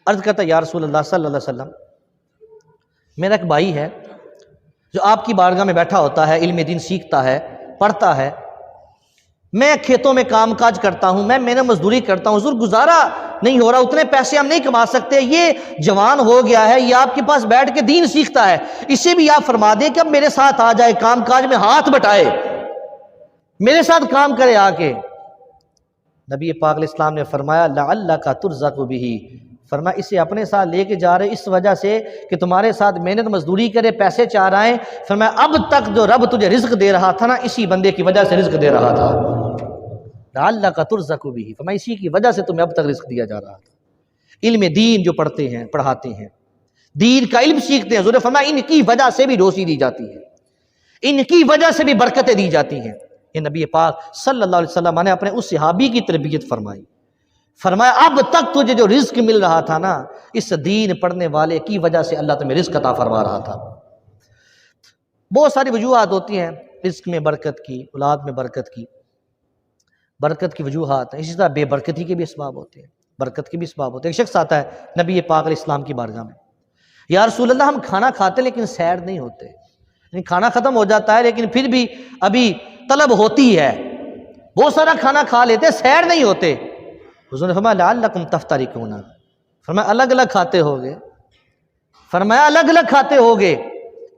عرض کرتا یا رسول اللہ صلی اللہ علیہ وسلم، میرا ایک بھائی ہے جو آپ کی بارگاہ میں بیٹھا ہوتا ہے، علم دین سیکھتا ہے، پڑھتا ہے، میں کھیتوں میں کام کاج کرتا ہوں، میں محنت مزدوری کرتا ہوں، حضور گزارا نہیں ہو رہا، اتنے پیسے ہم نہیں کما سکتے، یہ جوان ہو گیا ہے، یہ آپ کے پاس بیٹھ کے دین سیکھتا ہے، اسے بھی آپ فرما دیں کہ اب میرے ساتھ آ جائے، کام کاج میں ہاتھ بٹائے، میرے ساتھ کام کرے آ کے۔ نبی پاک علیہ السلام نے فرمایا لعلک ترزق بہ، فرمایا اسے اپنے ساتھ لے کے جا رہے اس وجہ سے کہ تمہارے ساتھ محنت مزدوری کرے، پیسے چاہ رہا ہے، فرمایا اب تک جو رب تجھے رزق دے رہا تھا نا، اسی بندے کی وجہ سے رزق دے رہا تھا، لعلک ترزق بہ، فرمایا اسی کی وجہ سے تمہیں اب تک رزق دیا جا رہا تھا۔ علم دین جو پڑھتے ہیں، پڑھاتے ہیں، دین کا علم سیکھتے ہیں، حضور نے فرمایا ان کی وجہ سے بھی روزی دی جاتی ہے، ان کی وجہ سے بھی برکتیں دی جاتی ہیں۔ یہ نبی پاک صلی اللہ علیہ وسلم نے اپنے اس صحابی کی تربیت فرمائی، فرمایا اب تک تجھے جو رزق مل رہا تھا نا، اس دین پڑھنے والے کی وجہ سے اللہ تمہیں رزق عطا فرما رہا تھا۔ بہت ساری وجوہات ہوتی ہیں رزق میں برکت کی، اولاد میں برکت کی، برکت کی وجوہات ہیں، اسی طرح بے برکتی کے بھی اسباب ہوتے ہیں، برکت کے بھی اسباب ہوتے ہیں۔ ایک شخص آتا ہے نبی پاک علیہ السلام کی بارگاہ میں، یا رسول اللہ ہم کھانا کھاتے لیکن سیر نہیں ہوتے، یعنی کھانا ختم ہو جاتا ہے لیکن پھر بھی ابھی طلب ہوتی ہے، بہت سارا کھانا کھا لیتے سیر نہیں ہوتے۔ حضور نے فرمایا لعلکم تفترقون، فرمایا الگ الگ کھاتے ہوگے، فرمایا الگ الگ کھاتے ہوگے،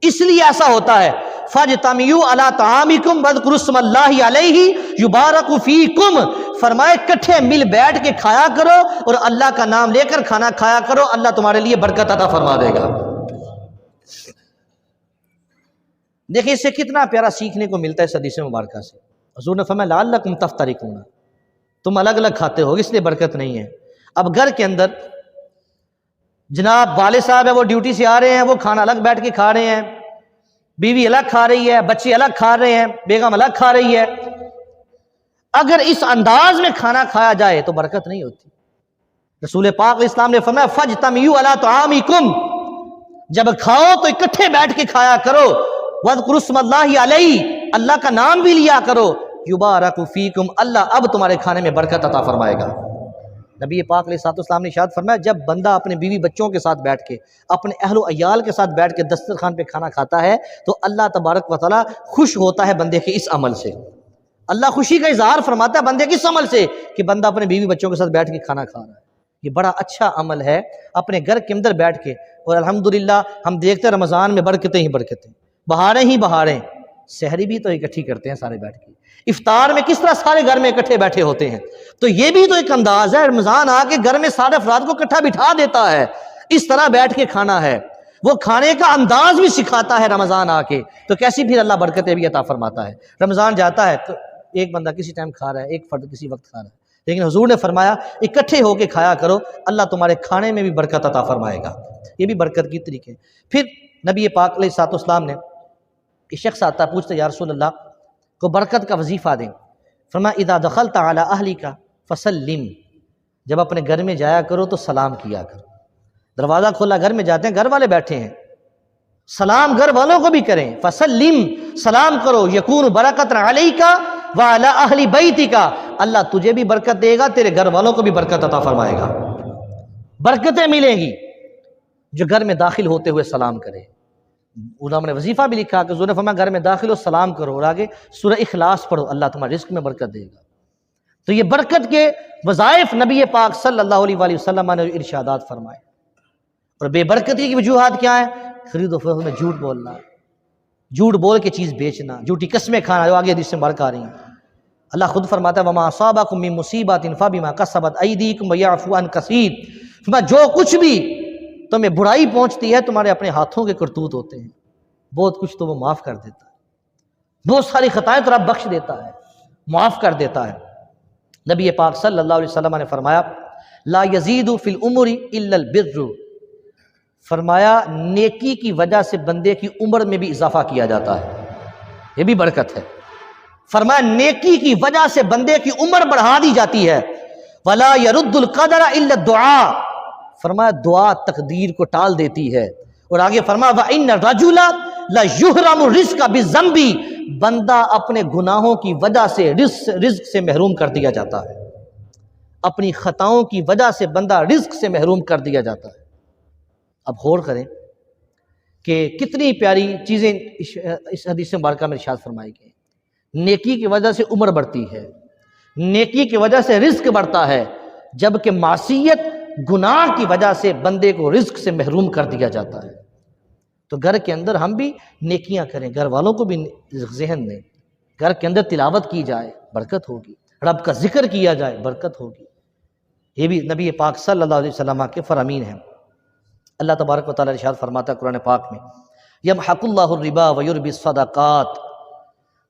اس لیے ایسا ہوتا ہے فاجتمعوا علی طعامکم واذکروا اسم اللہ علیہ یبارک فیکم، فرمایا اکٹھے مل بیٹھ کے کھایا کرو اور اللہ کا نام لے کر کھانا کھایا کرو، اللہ تمہارے لیے برکت عطا فرما دے گا۔ دیکھیں اس سے کتنا پیارا سیکھنے کو ملتا ہے اس حدیث مبارکہ سے۔ حضور نے فرمایا لعلکم تفترقون، تم الگ الگ کھاتے ہو اس لیے برکت نہیں ہے۔ اب گھر کے اندر جناب والد صاحب ہے، وہ ڈیوٹی سے آ رہے ہیں، وہ کھانا الگ بیٹھ کے کھا رہے ہیں، بیوی الگ کھا رہی ہے، بچے الگ کھا رہے ہیں، بیگم الگ کھا رہی ہے، اگر اس انداز میں کھانا کھایا جائے تو برکت نہیں ہوتی۔ رسول پاک علیہ السلام نے فرمایا فاجتمعوا علی طعامکم، جب کھاؤ تو اکٹھے بیٹھ کے کھایا کرو، واذکروا اسم اللہ علیہ، اللہ کا نام بھی لیا کرو، یبارک فیکم، اللہ اب تمہارے کھانے میں برکت عطا فرمائے گا۔ نبی پاک علیہ السلام نے ارشاد فرمایا جب بندہ اپنے بیوی بچوں کے ساتھ بیٹھ کے، اپنے اہل و عیال کے ساتھ بیٹھ کے دسترخوان پہ کھانا کھاتا ہے تو اللہ تبارک و تعالیٰ خوش ہوتا ہے بندے کے اس عمل سے، اللہ خوشی کا اظہار فرماتا ہے بندے کے اس عمل سے کہ بندہ اپنے بیوی بچوں کے ساتھ بیٹھ کے کھانا کھا رہا ہے۔ یہ بڑا اچھا عمل ہے اپنے گھر کے اندر بیٹھ کے، اور الحمدللہ ہم دیکھتے ہیں رمضان میں برکتیں ہی برکتیں، بہاریں ہی بہاریں، سحری بھی تو اکٹھی کرتے ہیں سارے بیٹھ کے، افطار میں کس طرح سارے گھر میں اکٹھے بیٹھے ہوتے ہیں، تو یہ بھی تو ایک انداز ہے، رمضان آ کے گھر میں سارے افراد کو اکٹھا بٹھا دیتا ہے، اس طرح بیٹھ کے کھانا ہے، وہ کھانے کا انداز بھی سکھاتا ہے رمضان آ کے، تو کیسی پھر اللہ برکتیں بھی عطا فرماتا ہے۔ رمضان جاتا ہے تو ایک بندہ کسی ٹائم کھا رہا ہے، ایک فرد کسی وقت کھا رہا ہے، لیکن حضور نے فرمایا اکٹھے ہو کے کھایا کرو، اللہ تمہارے کھانے میں بھی برکت عطا فرمائے گا۔ یہ بھی برکت کی طریقے۔ پھر نبی پاک علیہ السلام نے، ایک شخص آتا ہے پوچھتا یا رسول اللہ کو برکت کا وظیفہ دیں، فرمایا اذا دخلت علی اہلک فسلم، جب اپنے گھر میں جایا کرو تو سلام کیا کرو، دروازہ کھولا گھر میں جاتے ہیں، گھر والے بیٹھے ہیں، سلام گھر والوں کو بھی کریں، فسلم، سلام کرو، یکون برکت علیک وعلی اہل بیتک، اللہ تجھے بھی برکت دے گا، تیرے گھر والوں کو بھی برکت عطا فرمائے گا، برکتیں ملیں گی۔ جو گھر میں داخل ہوتے ہوئے سلام کرے، علماء نے وظیفہ بھی لکھا کہ حضور نے فرمایا گھر میں داخل ہو سلام کرو، اور آگے سورہ اخلاص پڑھو، اللہ تمہارے رزق میں برکت دے گا۔ تو یہ برکت کے وظائف نبی پاک صلی اللہ علیہ وآلہ وسلم نے ارشادات فرمائے۔ اور بے برکتی کی وجوہات کیا ہیں؟ خرید و فروخت میں جھوٹ بولنا، جھوٹ بول کے چیز بیچنا، جھوٹی قسمیں کھانا، جو آگے حدیث میں برکت آ رہی ہیں۔ اللہ خود فرماتا ہے وَمَا أَصَابَكُم مِّن مُّصِيبَةٍ فَبِمَا كَسَبَتْ أَيْدِيكُمْ وَيَعْفُو عَن كَثِيرٍ، فرمایا جو کچھ بھی تمہیں برائی پہنچتی ہے تمہارے اپنے ہاتھوں کے کرتوت ہوتے ہیں، بہت کچھ تو وہ معاف کر دیتا ہے، بہت ساری خطائیں تو رب بخش دیتا ہے، معاف کر دیتا ہے۔ نبی پاک صلی اللہ علیہ وسلم نے فرمایا لا یزید فی العمر الا البر، فرمایا نیکی کی وجہ سے بندے کی عمر میں بھی اضافہ کیا جاتا ہے، یہ بھی برکت ہے۔ فرمایا نیکی کی وجہ سے بندے کی عمر بڑھا دی جاتی ہے۔ ولا يرد القدر الا الدعاء، فرمایا دعا تقدیر کو ٹال دیتی ہے۔ اور آگے فرمایا وَإِنَّ الرَّجُلَ لَيُحْرَمُ الرِّزْقَ بِالذَّنْبِ، بندہ اپنے گناہوں کی وجہ سے رزق سے محروم کر دیا جاتا ہے۔ اپنی خطاؤں کی وجہ سے بندہ رزق سے محروم کر دیا جاتا ہے۔ اب غور کریں کہ کتنی پیاری چیزیں اس حدیث مبارکہ میں ارشاد فرمائی گئی۔ نیکی کی وجہ سے عمر بڑھتی ہے، نیکی کی وجہ سے رزق بڑھتا ہے، جبکہ معصیت گناہ کی وجہ سے بندے کو رزق سے محروم کر دیا جاتا ہے۔ تو گھر کے اندر ہم بھی نیکیاں کریں، گھر والوں کو بھی ذہن دیں، گھر کے اندر تلاوت کی جائے برکت ہوگی، رب کا ذکر کیا جائے برکت ہوگی۔ یہ بھی نبی پاک صلی اللہ علیہ وسلم کے فرامین ہیں۔ اللہ تبارک و تعالیٰ ارشاد فرماتا ہے قرآن پاک میں، یمحق اللہ الربا ویربی الصدقات،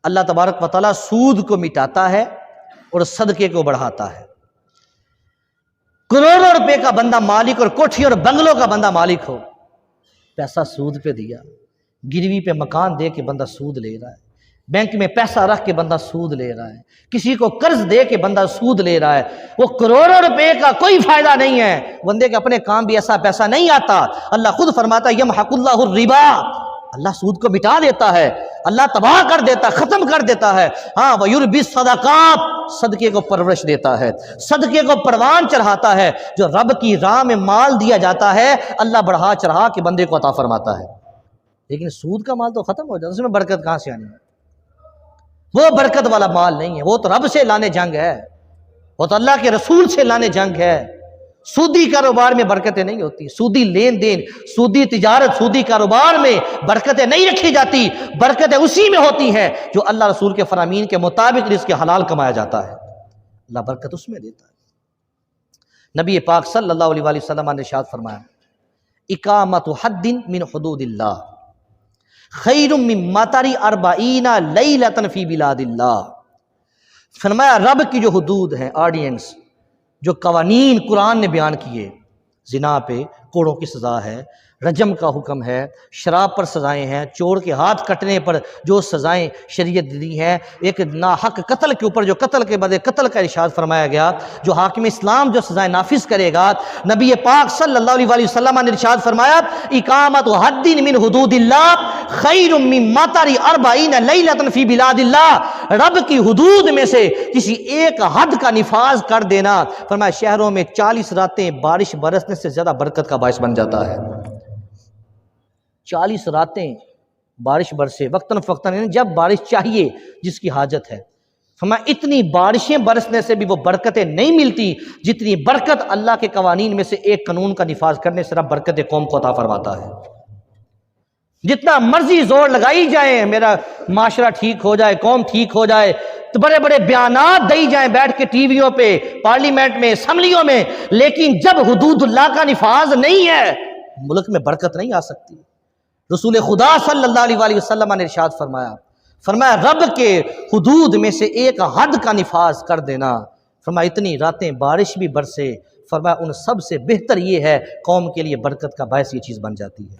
اللہ تبارک و تعالیٰ سود کو مٹاتا ہے اور صدقے کو بڑھاتا ہے۔ کروڑوں روپے کا بندہ مالک اور کوٹھی اور بنگلوں کا بندہ مالک ہو، پیسہ سود پہ دیا، گروی پہ مکان دے کے بندہ سود لے رہا ہے، بینک میں پیسہ رکھ کے بندہ سود لے رہا ہے، کسی کو قرض دے کے بندہ سود لے رہا ہے، وہ کروڑوں روپے کا کوئی فائدہ نہیں ہے، بندے کے اپنے کام بھی ایسا پیسہ نہیں آتا۔ اللہ خود فرماتا ہے یمحق اللہ الربا، اللہ سود کو مٹا دیتا ہے، اللہ تباہ کر دیتا ہے، ختم کر دیتا ہے۔ ہاں ویربی الصدقات، صدقے کو پرورش دیتا ہے، صدقے کو پروان چڑھاتا ہے۔ جو رب کی راہ میں مال دیا جاتا ہے اللہ بڑھا چڑھا کے بندے کو عطا فرماتا ہے، لیکن سود کا مال تو ختم ہو جاتا ہے، اس میں برکت کہاں سے آنی ہے؟ وہ برکت والا مال نہیں ہے، وہ تو رب سے لانے جنگ ہے، وہ تو اللہ کے رسول سے لانے جنگ ہے۔ سودی کاروبار میں برکتیں نہیں ہوتی، سودی لین دین، سودی تجارت، سودی کاروبار میں برکتیں نہیں رکھی جاتی، برکتیں اسی میں ہوتی ہیں جو اللہ رسول کے فرامین کے مطابق رزق حلال کمایا جاتا ہے، اللہ برکت اس میں دیتا ہے۔ نبی پاک صلی اللہ علیہ وآلہ وسلم نے ارشاد فرمایا اقامت حد من حدود اللہ خیر من مطر 40 لیلۃ فی بلاد اللہ، فرمایا رب کی جو حدود ہیں، آرڈیننس، جو قوانین قرآن نے بیان کیے، زنا پہ کوڑوں کی سزا ہے، رجم کا حکم ہے، شراب پر سزائیں ہیں، چور کے ہاتھ کٹنے پر جو سزائیں شریعت دی ہیں، ایک ناحق قتل کے اوپر جو قتل کے بدلے قتل کا ارشاد فرمایا گیا، جو حاکم اسلام جو سزائیں نافذ کرے گا، نبی پاک صلی اللہ علیہ وسلم نے ارشاد فرمایا اقامت حد من حدود اللہ خیر من مطر 40 لیلۃ فی بلاد اللہ، رب کی حدود میں سے کسی ایک حد کا نفاذ کر دینا، فرمایا شہروں میں 40 راتیں بارش برسنے سے زیادہ برکت کا باعث بن جاتا ہے۔ 40 راتیں بارش برسے وقتاً فوقتاً، جب بارش چاہیے جس کی حاجت ہے، فرمایا اتنی بارشیں برسنے سے بھی وہ برکتیں نہیں ملتی جتنی برکت اللہ کے قوانین میں سے ایک قانون کا نفاذ کرنے سے رب برکت قوم کو عطا فرماتا ہے۔ جتنا مرضی زور لگائی جائیں میرا معاشرہ ٹھیک ہو جائے، قوم ٹھیک ہو جائے، تو بڑے بڑے بیانات دی جائیں بیٹھ کے ٹی ویوں پہ، پارلیمنٹ میں، اسمبلیوں میں، لیکن جب حدود اللہ کا نفاذ نہیں ہے ملک میں برکت نہیں آ سکتی۔ رسول خدا صلی اللہ علیہ وآلہ وسلم نے ارشاد فرمایا رب کے حدود میں سے ایک حد کا نفاذ کر دینا، فرمایا اتنی راتیں بارش بھی برسے، فرمایا ان سب سے بہتر یہ ہے قوم کے لیے برکت کا باعث یہ چیز بن جاتی ہے۔